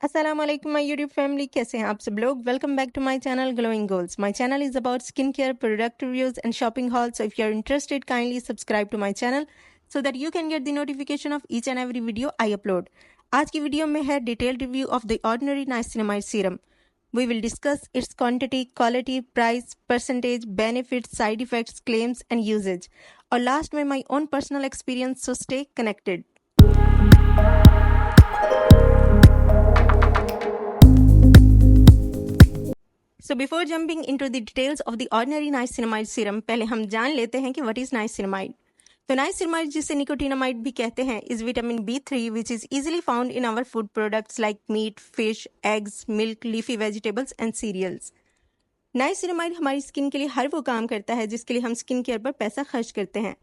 अस्सलाम वालेकुम my YouTube family, कैसे हैं आप सब लोग। Welcome back to my channel Glowing Goals. My channel is about skin care, product reviews and shopping haul. So if you are interested, kindly subscribe to my channel so that you can get the notification of each and every video I upload. आज की video में है detailed review of the Ordinary niacinamide serum. We will discuss its quantity, quality, price, percentage, benefits, side effects, claims, and usage. और last में my own personal experience, so stay connected. So before jumping into the details of the ordinary niacinamide serum, पहले हम जान लेते हैं कि what is niacinamide. तो niacinamide, जिसे निकोटिनामाइड भी कहते हैं, is vitamin B3 which is easily found in our food products like meat, fish, eggs, milk, leafy vegetables and cereals. niacinamide हमारी स्किन के लिए हर वो काम करता है जिसके लिए हम स्किन केयर पर पैसा खर्च करते हैं.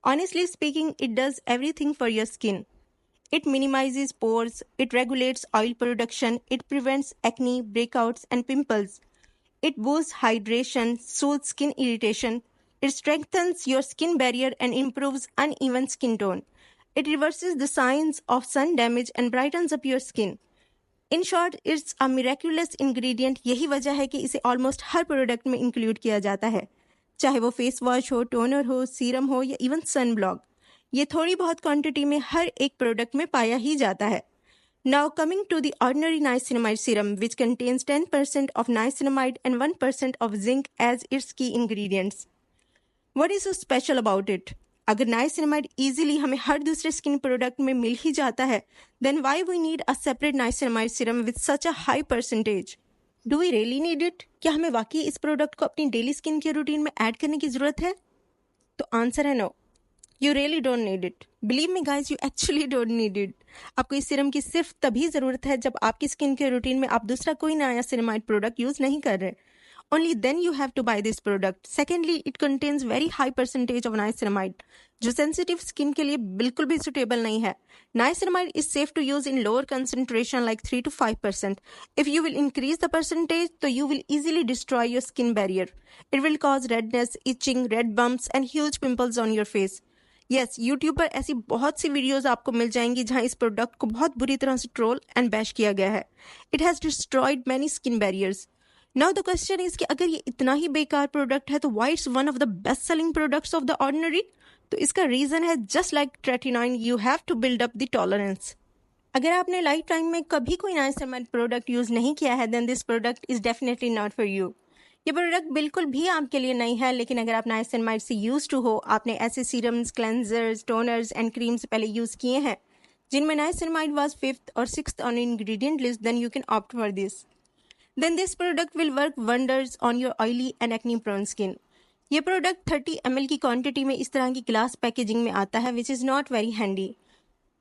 Honestly speaking, it does everything for your skin. It minimizes pores, it regulates oil production, it prevents acne, breakouts and pimples. It boosts hydration, soothes skin irritation. It strengthens your skin barrier and improves uneven skin tone. It reverses the signs of sun damage and brightens up your skin. In short, it's a miraculous ingredient. यही वजह है कि इसे almost हर product में include किया जाता है, चाहे वो फेस वॉश हो, टोनर हो, सीरम हो या इवन सन ब्लॉक. ये थोड़ी बहुत क्वांटिटी में हर एक प्रोडक्ट में पाया ही जाता है. Now coming to the ordinary niacinamide serum, which contains 10% of niacinamide and 1% of zinc as its key ingredients. What is so special about it? अगर niacinamide easily हमें हर दूसरे स्किन प्रोडक्ट में मिल ही जाता है, then why we need a separate niacinamide serum with such a high percentage? Do we really need it? क्या हमें वाकई इस प्रोडक्ट को अपनी डेली स्किन केयर रूटीन में ऐड करने की जरूरत है? तो आंसर है no. You really don't need it. Believe me guys, you actually don't need it. आपको इस सीरम की सिर्फ तभी ज़रूरत है जब आपकी स्किन के रूटीन में आप दूसरा कोई niacinamide प्रोडक्ट यूज़ नहीं कर रहे. Only then you have to buy this product. Secondly, it contains very high percentage of niacinamide, जो सेंसिटिव स्किन के लिए बिल्कुल भी सुटेबल नहीं है. Niacinamide is safe to use in lower concentration like 3 to 5%. If you will increase the percentage, तो you will easily destroy your skin barrier. It will cause redness, itching, red bumps and huge pimples on your face. Yes, YouTube पर ऐसी बहुत सी videos आपको मिल जाएंगी जहां इस product को बहुत बुरी तरह से ट्रोल एंड बैश किया गया है. It has destroyed many skin barriers. Now the question is कि अगर ये इतना ही बेकार प्रोडक्ट है तो why it's one of the best selling products of the Ordinary. तो इसका रीजन है just like tretinoin, you have to build up the tolerance. अगर आपने लाइफ टाइम में कभी कोई नाइसिनामाइड प्रोडक्ट यूज नहीं किया है, then this product is definitely not for you. ये प्रोडक्ट बिल्कुल भी आपके लिए नहीं है. लेकिन अगर आप नाइसिनामाइड से यूज टू हो, आपने ऐसे serums, cleansers, toners and creams पहले यूज किए हैं जिनमें नाइसिनामाइड वाज 5th और 6th on ingredient list, then you can opt for this. Then this product will work wonders on your oily and acne prone skin. ये product 30 ml की quantity में इस तरह की ग्लास पैकेजिंग में आता है, which is not very handy.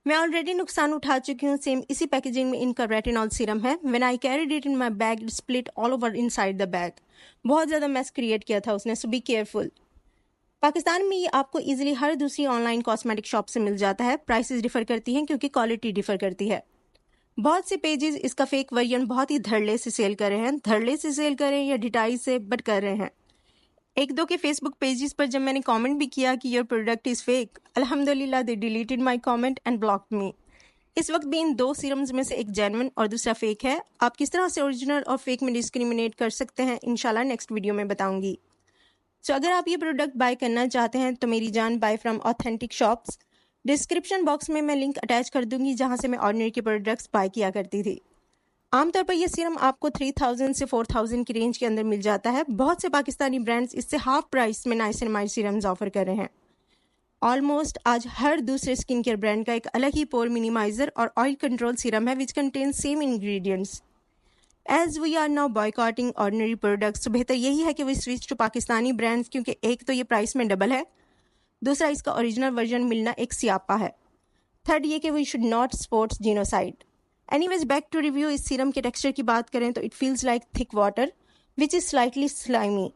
मैं ऑलरेडी नुकसान उठा चुकी हूँ. सेम इसी पैकेजिंग में इनका रेटिनॉल सीरम है. When I carried it in my bag, it split all over inside the bag. बहुत ज़्यादा मैस क्रिएट किया था उसने, सो बी केयरफुल. पाकिस्तान में ये आपको इजीली हर दूसरी ऑनलाइन कॉस्मेटिक शॉप से मिल जाता है. प्राइसेस डिफर करती हैं क्योंकि क्वालिटी डिफर करती है. बहुत से पेजेस इसका फेक वर्जन बहुत ही धड़ल्ले से सेल कर रहे हैं. धड़ल्ले से सेल कर रहे हैं या डिटाई से, बट कर रहे हैं. एक दो के फेसबुक पेजेस पर जब मैंने कमेंट भी किया कि योर प्रोडक्ट इज़ फेक, अल्हम्दुलिल्लाह they deleted my comment and blocked me. इस वक्त भी इन दो सीरम्स में से एक जेन्युइन और दूसरा फेक है. आप किस तरह से ओरिजिनल और फेक में डिस्क्रिमिनेट कर सकते हैं, इंशाल्लाह नेक्स्ट वीडियो में बताऊंगी. सो अगर आप ये प्रोडक्ट बाय करना चाहते हैं तो मेरी जान buy from authentic shops. Description box में मैं लिंक अटैच कर दूंगी जहां से मैं ऑर्डिनरी के प्रोडक्ट्स बाय किया करती थी. आमतौर पर यह सीरम आपको 3000 से 4000 की रेंज के अंदर मिल जाता है. बहुत से पाकिस्तानी ब्रांड्स इससे हाफ प्राइस में नाइसिनामाइड सीरम्स ऑफर कर रहे हैं. ऑलमोस्ट आज हर दूसरे स्किन केयर ब्रांड का एक अलग ही पोर मिनिमाइजर और ऑयल कंट्रोल सीरम है which contain same ingredients. As we are now boycotting Ordinary products, तो बेहतर यही है कि we switch to Pakistani brands, क्योंकि एक तो ये प्राइस में डबल है, दूसरा इसका ओरिजिनल वर्जन मिलना एक सियापा है, थर्ड ये कि we should not support genocide. Anyways, back to review. इस सीरम के टेक्सचर की बात करें तो it feels like thick water which is slightly slimy.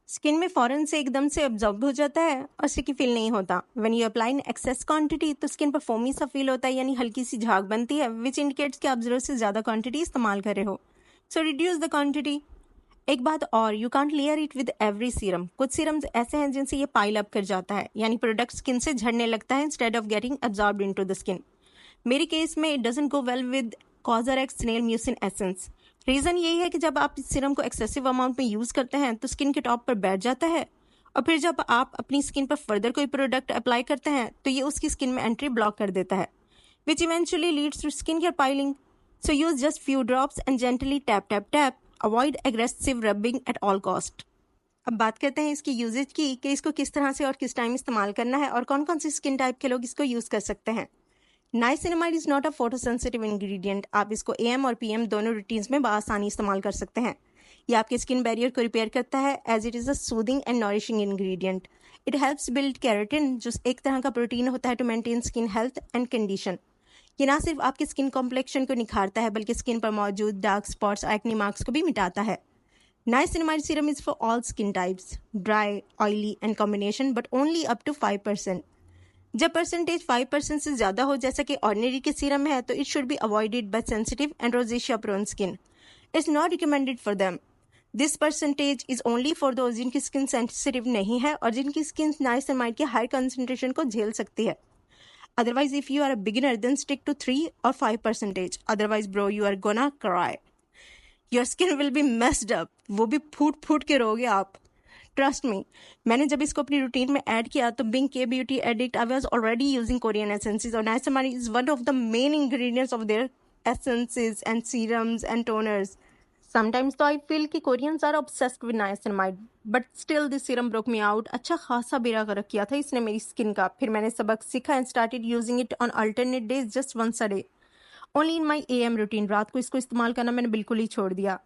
Skin में फ़ौरन से एकदम से अब्जॉर्ब हो जाता है और स्टिकी फील नहीं होता. When you apply in axis quantity तो स्किन पर फोमी सा फील होता है, यानी हल्की सी झाग बनती है, विच इंडिकेट्स कि आप ज़रूरत से ज़्यादा क्वांटिटी इस्तेमाल कर रहे हो. सो रिड्यूस द क्वांटिटी. एक बात और, you can't layer it with every serum. कुछ सीरम्स ऐसे हैं जिनसे ये पाइल अप कर जाता है, यानी प्रोडक्ट स्किन से झड़ने लगता है instead of getting absorbed into the skin. मेरे केस में it doesn't go well with CosRX snail mucin essence. Reason यही है कि जब आप इस सीरम को एक्सेसिव अमाउंट में यूज़ करते हैं तो स्किन के टॉप पर बैठ जाता है और फिर जब आप अपनी स्किन पर फर्दर कोई प्रोडक्ट अप्लाई करते हैं तो ये उसकी स्किन में एंट्री ब्लॉक कर देता है, which eventually leads to skin hair piling. So use just few drops and gently tap tap tap. Avoid aggressive rubbing at all cost. अब बात करते हैं इसकी यूजेज की कि इसको किस तरह से और किस टाइम इस्तेमाल करना है और कौन कौन सी स्किन टाइप के लोग इसको यूज़ कर सकते हैं। Niacinamide is not a photo sensitive ingredient. आप इसको AM और PM दोनों रूटीन्स में बआसानी इस्तेमाल कर सकते हैं। ये आपके स्किन बैरियर को रिपेयर करता है as it is a soothing and nourishing ingredient. It helps build keratin, जो एक तरह का प्रोटीन होता है to maintain skin health and condition. ये ना सिर्फ आपके स्किन कॉम्प्लेक्शन को निखारता है बल्कि स्किन पर मौजूद डार्क स्पॉट्स और एक्ने मार्क्स को भी मिटाता है। Niacinamide serum is for all skin types, dry, oily and combination, but only up to 5%। जब परसेंटेज 5% से ज़्यादा हो जैसा कि ऑर्डिनरी के सीरम है तो it should be avoided by sensitive and rosacea prone skin. It's not recommended for them. This percentage is only for those जिनकी स्किन सेंसिटिव नहीं है और जिनकी स्किन नाइसिनामाइड के हाई कंसंट्रेशन को झेल सकती है। Otherwise, if you are a beginner, then stick to 3 or 5%. Otherwise, bro, you are gonna cry. Your skin will be messed up. वो भी फूट फूट के रोगे आप। Trust me. मैंने जब इसको अपनी रूटीन में ऐड किया तो being K beauty addict, I was already using Korean essences. और niacinamide is one of the main ingredients of their essences and serums and toners. Sometimes तो I feel कि Koreans are obsessed with niacinamide, but still this serum broke me out. अच्छा खासा बेड़ा गर्क किया था इसने मेरी स्किन का। फिर मैंने सबक सीखा and started using it on alternate days just once a day. Only in my AM routine. रात को इसको इस्तेमाल करना मैंने बिल्कुल ही छोड़ दिया।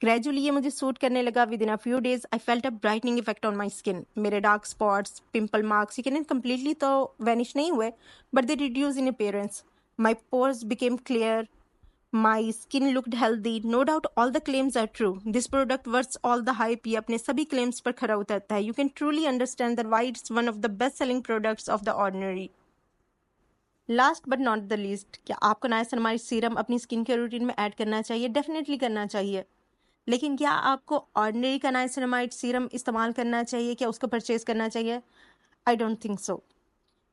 Gradually ये मुझे सूट करने लगा। Within a few days, I felt a brightening effect on my skin. मेरे dark spots, pimple marks, ये completely तो vanish नहीं हुए, but they reduced in appearance. My pores became clear. My skin looked healthy. No doubt all the claims are true. This product worth all the hype. ये अपने सभी claims पर खरा उतरता है. You can truly understand that why it's one of the best-selling products of the ordinary. Last but not the least, क्या आपको niacinamide serum अपनी स्किन केयर रूटीन में ऐड करना चाहिए? डेफिनेटली करना चाहिए। लेकिन क्या आपको ऑर्डिनरी का नाइसिनामाइड सीरम इस्तेमाल करना चाहिए? क्या उसको परचेज करना चाहिए? I don't think so.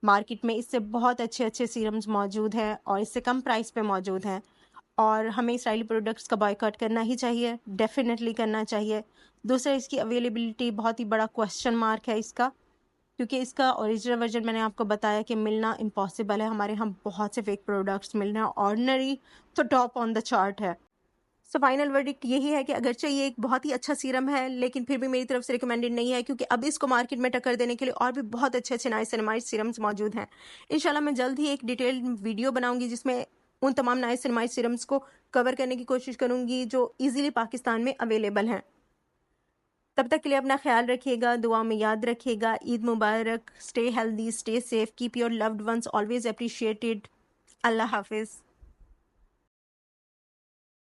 Market में इससे बहुत अच्छे अच्छे सीरम्स मौजूद हैं और इससे कम प्राइस पे मौजूद हैं और हमें इसराइली प्रोडक्ट्स का बॉयकॉट करना ही चाहिए, डेफिनेटली करना चाहिए। दूसरा, इसकी अवेलेबिलिटी बहुत ही बड़ा क्वेश्चन मार्क है इसका, क्योंकि इसका ओरिजिनल वर्जन मैंने आपको बताया कि मिलना इम्पॉसिबल है। हमारे यहाँ बहुत से फेक प्रोडक्ट्स मिल रहे हैं, ऑर्डिनरी तो टॉप ऑन द चार्ट है। सो फाइनल वर्डिक्ट यही है कि अगरचे ये एक बहुत ही अच्छा सीरम है लेकिन फिर भी मेरी तरफ से रिकमेंडेड नहीं है, क्योंकि अब इसको मार्केट में टक्कर देने के लिए और भी बहुत अच्छे अच्छे नाइसिनामाइड सीरम्स मौजूद हैं। इंशाल्लाह मैं जल्द ही एक डिटेल्ड वीडियो बनाऊंगी जिसमें उन तमाम नाइसिनामाइड सीरम्स को कवर करने की कोशिश करूंगी जो इजीली पाकिस्तान में अवेलेबल हैं। तब तक के लिए अपना ख्याल रखिएगा, दुआ में याद रखिएगा। ईद मुबारक। Stay healthy, stay safe, keep your loved ones always appreciated. Allah हाफिज़।